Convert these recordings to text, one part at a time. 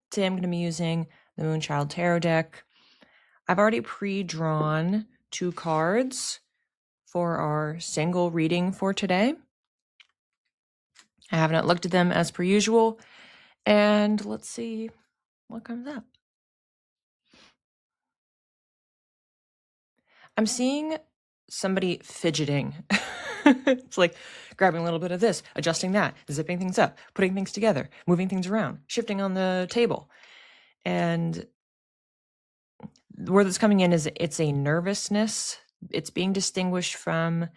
Today I'm going to be using the Moonchild Tarot Deck. I've already pre-drawn 2 cards for our single reading for today. I have not looked at them as per usual, and let's see what comes up. I'm seeing somebody fidgeting. It's like grabbing a little bit of this, adjusting that, zipping things up, putting things together, moving things around, shifting on the table. And where that's coming in is it's a nervousness. It's being distinguished from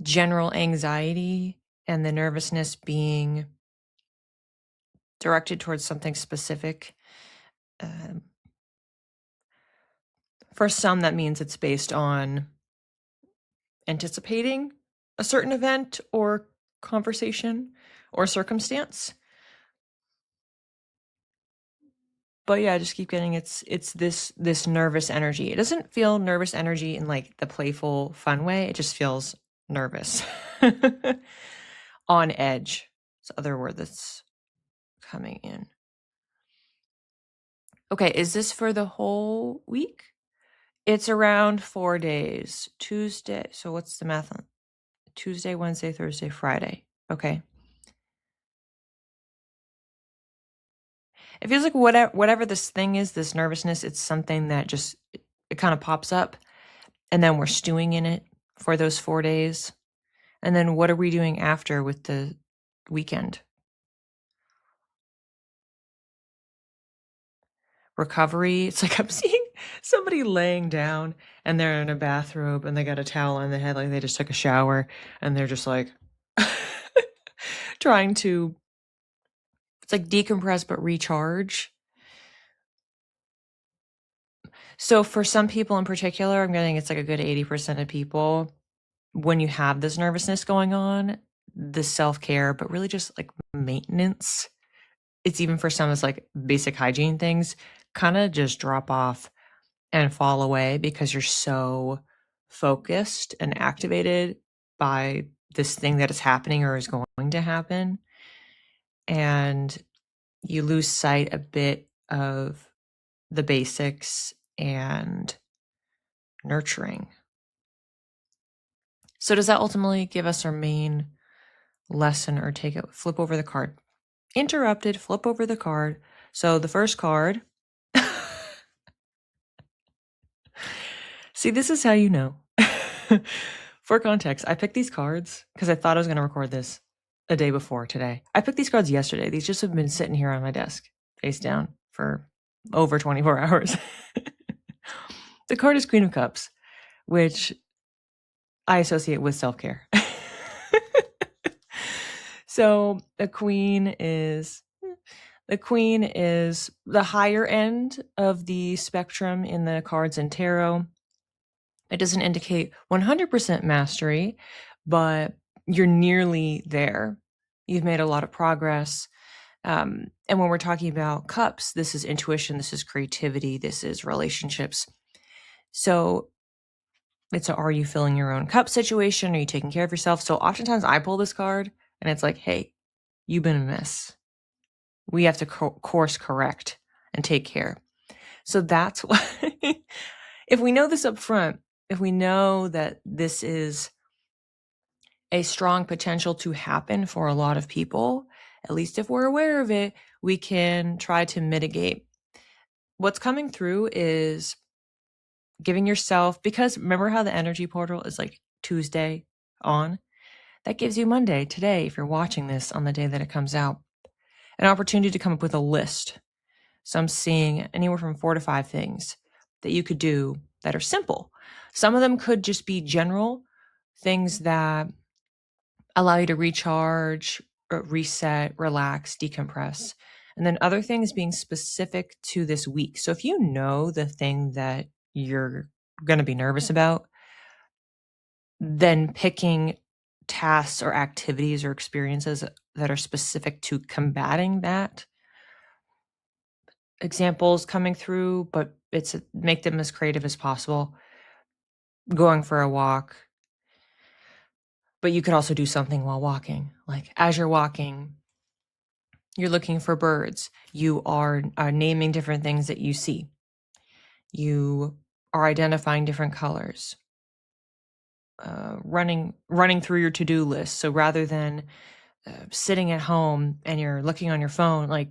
general anxiety, and the nervousness being directed towards something specific. For some, that means it's based on anticipating a certain event or conversation or circumstance. But yeah, I just keep getting it's this nervous energy. It doesn't feel nervous energy in like the playful, fun way. It just feels nervous. On edge. It's the other word that's coming in. Okay, is this for the whole week? It's around 4 days. Tuesday. So what's the math on Tuesday, Wednesday, Thursday, Friday? Okay. It feels like whatever this thing is, this nervousness, it's something that just it kind of pops up, and then we're stewing in it for those 4 days. And then what are we doing after with the weekend? Recovery. It's like I'm seeing somebody laying down and they're in a bathrobe and they got a towel on their head like they just took a shower, and they're just like trying to, it's like decompress but recharge. So for some people in particular, I'm getting it's like a good 80% of people, when you have this nervousness going on, the self-care, but really just like maintenance, it's even for some, it's like basic hygiene things, kind of just drop off and fall away because you're so focused and activated by this thing that is happening or is going to happen. And you lose sight a bit of the basics and nurturing. So does that ultimately give us our main lesson, or take it, flip over the card? Interrupted, flip over the card. So the first card, see, this is how you know. For context, I picked these cards because I thought I was going to record this a day before today. I picked these cards yesterday. These just have been sitting here on my desk, face down, for over 24 hours. The card is Queen of Cups, which I associate with self-care. So the queen is the higher end of the spectrum in the cards in tarot. It doesn't indicate 100% mastery, but you're nearly there. You've made a lot of progress. And when we're talking about cups, this is intuition, this is creativity, this is relationships. So it's a, are you filling your own cup situation? Are you taking care of yourself? So oftentimes I pull this card and it's like, hey, you've been amiss. We have to course correct and take care. So that's why, if we know this up front, if we know that this is a strong potential to happen for a lot of people, at least if we're aware of it, we can try to mitigate. What's coming through is giving yourself, because remember how the energy portal is like Tuesday on? That gives you Monday, today, if you're watching this on the day that it comes out, an opportunity to come up with a list. So I'm seeing anywhere from 4 to 5 things that you could do that are simple. Some of them could just be general things that allow you to recharge, reset, relax, decompress. And then other things being specific to this week. So if you know the thing that you're going to be nervous about, then picking tasks or activities or experiences that are specific to combating that. Examples coming through, but it's make them as creative as possible. Going for a walk, but you could also do something while walking. Like as you're walking, You're looking for birds. You are naming different things that you see. You are identifying different colors. Running through your to-do list. So rather than sitting at home and you're looking on your phone, like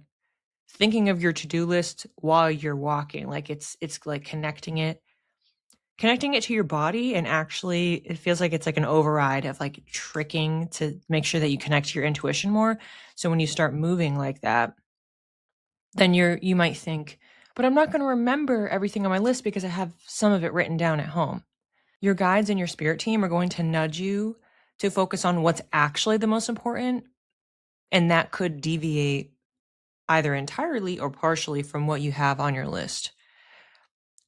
thinking of your to-do list while you're walking, like it's like connecting it to your body. And actually it feels like it's like an override of like tricking to make sure that you connect to your intuition more. So when you start moving like that, then you might think, but I'm not going to remember everything on my list because I have some of it written down at home. Your guides and your spirit team are going to nudge you to focus on what's actually the most important. And that could deviate either entirely or partially from what you have on your list.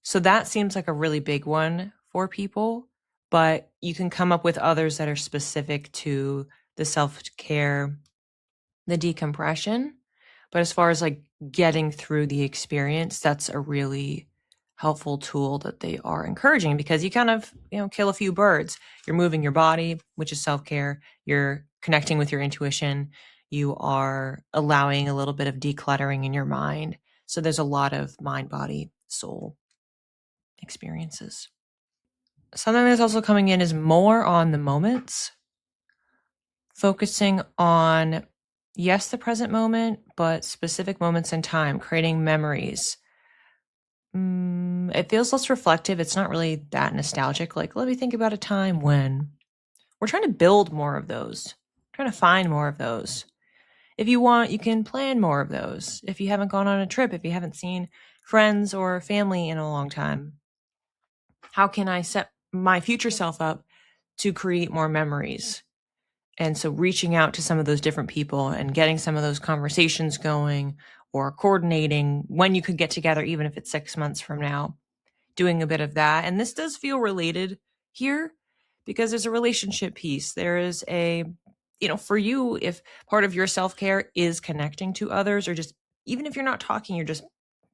So that seems like a really big one for people, but you can come up with others that are specific to the self-care, the decompression. But as far as like getting through the experience, that's a really helpful tool that they are encouraging, because you kind of, kill a few birds. You're moving your body, which is self-care. You're connecting with your intuition. You are allowing a little bit of decluttering in your mind. So there's a lot of mind, body, soul experiences. Something that's also coming in is more on the moments, focusing on, yes, the present moment, but specific moments in time, creating memories. It feels less reflective. It's not really that nostalgic. Like, let me think about a time when. We're trying to build more of those, trying to find more of those. If you want, you can plan more of those. If you haven't gone on a trip, if you haven't seen friends or family in a long time, how can I set my future self up to create more memories? And so reaching out to some of those different people and getting some of those conversations going, or coordinating when you could get together, even if it's 6 months from now, doing a bit of that. And this does feel related here because there's a relationship piece. There is a, for you, if part of your self-care is connecting to others, or just, even if you're not talking, you're just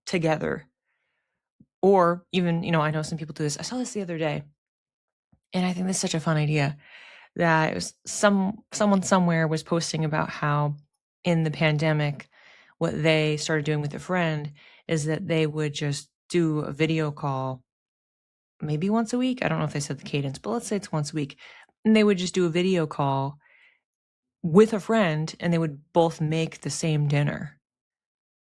together. Or even, I know some people do this. I saw this the other day, and I think this is such a fun idea, that it was someone somewhere was posting about how in the pandemic, what they started doing with a friend is that they would just do a video call maybe once a week. I don't know if they said the cadence, but let's say it's once a week. And they would just do a video call with a friend, and they would both make the same dinner.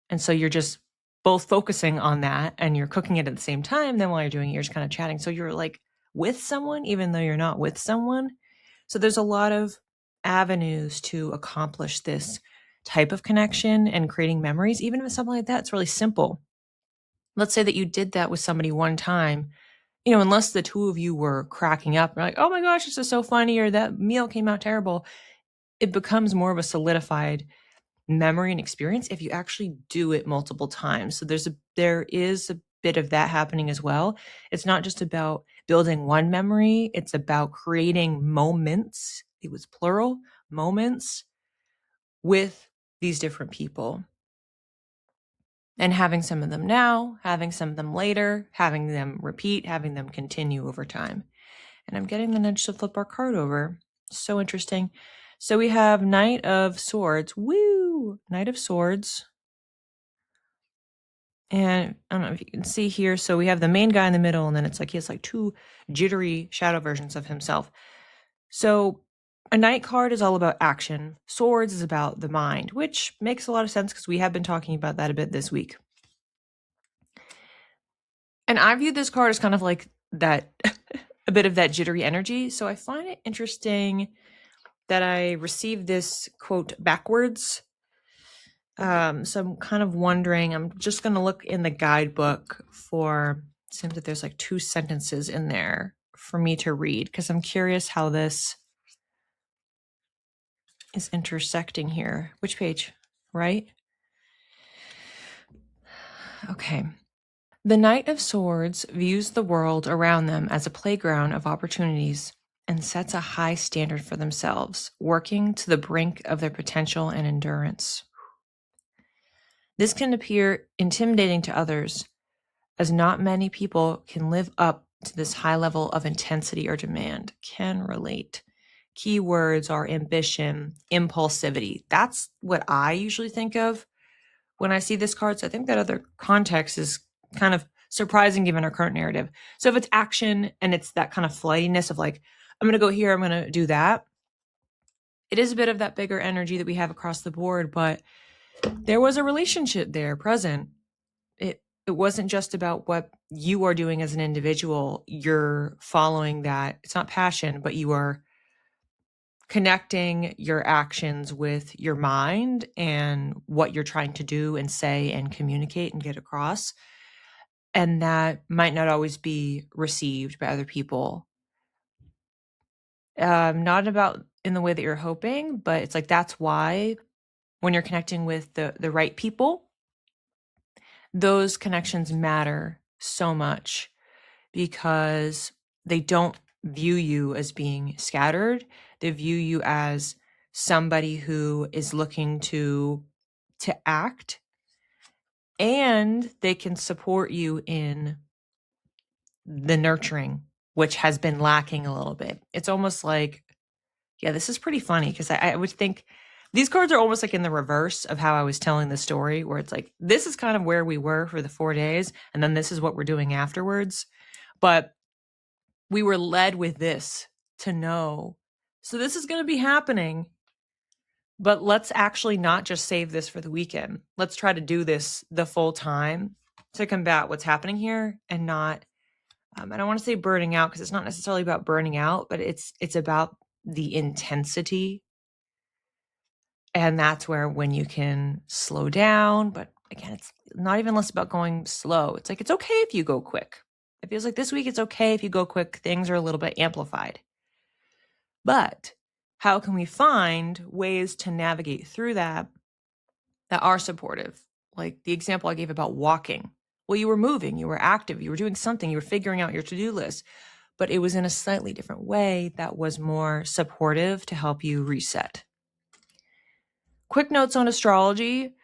And so you're just both focusing on that, and you're cooking it at the same time. Then while you're doing it, you're just kind of chatting. So you're like with someone, even though you're not with someone. So there's a lot of avenues to accomplish this type of connection and creating memories. Even if it's something like that, it's really simple. Let's say that you did that with somebody one time, unless the two of you were cracking up, like, oh my gosh, this is so funny, or that meal came out terrible. It becomes more of a solidified memory and experience if you actually do it multiple times. So there is a bit of that happening as well. It's not just about building one memory, it's about creating moments. It was plural, moments with these different people. And having some of them now, having some of them later, having them repeat, having them continue over time. And I'm getting the nudge to flip our card over. So interesting. So we have Knight of Swords. Woo! Knight of Swords. And I don't know if you can see here. So we have the main guy in the middle, and then it's like he has like two jittery shadow versions of himself. So a Knight card is all about action. Swords is about the mind, which makes a lot of sense because we have been talking about that a bit this week. And I view this card as kind of like that, a bit of that jittery energy. So I find it interesting that I received this quote backwards. So I'm kind of wondering, I'm just going to look in the guidebook for, it seems that there's like 2 sentences in there for me to read, because I'm curious how this is intersecting here. Which page? Right? Okay. The Knight of Swords views the world around them as a playground of opportunities and sets a high standard for themselves, working to the brink of their potential and endurance. This can appear intimidating to others, as not many people can live up to this high level of intensity or demand. Can relate. keywords are ambition, impulsivity. That's what I usually think of when I see this card. So I think that other context is kind of surprising given our current narrative. So if it's action and it's that kind of flightiness of like, I'm going to go here, I'm going to do that. It is a bit of that bigger energy that we have across the board, but there was a relationship there present. It wasn't just about what you are doing as an individual. You're following that. It's not passion, but you are connecting your actions with your mind and what you're trying to do and say and communicate and get across. And that might not always be received by other people. Not about in the way that you're hoping, but it's like that's why when you're connecting with the right people, those connections matter so much because they don't view you as being scattered. They view you as somebody who is looking to act, and they can support you in the nurturing, which has been lacking a little bit. It's almost like, yeah, this is pretty funny because I would think these cards are almost like in the reverse of how I was telling the story, where it's like, this is kind of where we were for the 4 days, and then this is what we're doing afterwards. But we were led with this to know, so this is going to be happening, but let's actually not just save this for the weekend. Let's try to do this the full time to combat what's happening here and not, I don't want to say burning out because it's not necessarily about burning out, but it's about the intensity. And that's where when you can slow down, but again, it's not even less about going slow. It's like, it's okay if you go quick. It feels like this week it's okay if you go quick. Things are a little bit amplified. But how can we find ways to navigate through that are supportive? Like the example I gave about walking. Well, you were moving, you were active, you were doing something, you were figuring out your to-do list, but it was in a slightly different way that was more supportive to help you reset. Quick notes on astrology.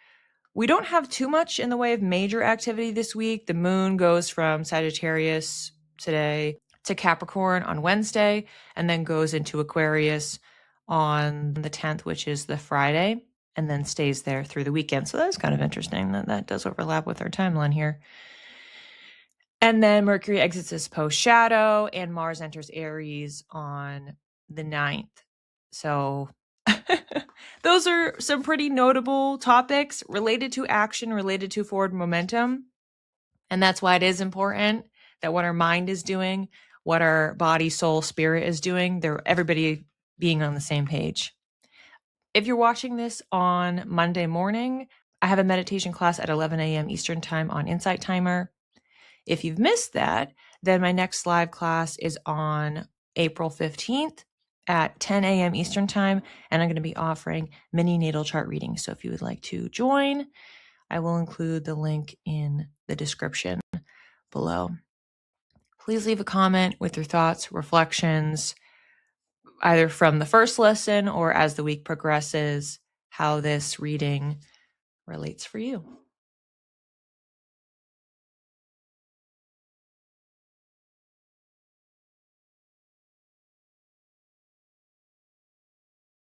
We don't have too much in the way of major activity this week. The moon goes from Sagittarius today to Capricorn on Wednesday, and then goes into Aquarius on the 10th, which is the Friday, and then stays there through the weekend. So that's kind of interesting. That does overlap with our timeline here. And then Mercury exits his post shadow, and Mars enters Aries on the 9th. So those are some pretty notable topics related to action, related to forward momentum. And that's why it is important that what our mind is doing, what our body, soul, spirit is doing, everybody being on the same page. If you're watching this on Monday morning, I have a meditation class at 11 a.m. Eastern time on Insight Timer. If you've missed that, then my next live class is on April 15th at 10 a.m. Eastern time, and I'm going to be offering mini natal chart readings. So if you would like to join, I will include the link in the description below. Please leave a comment with your thoughts, reflections, either from the first lesson or as the week progresses, how this reading relates for you.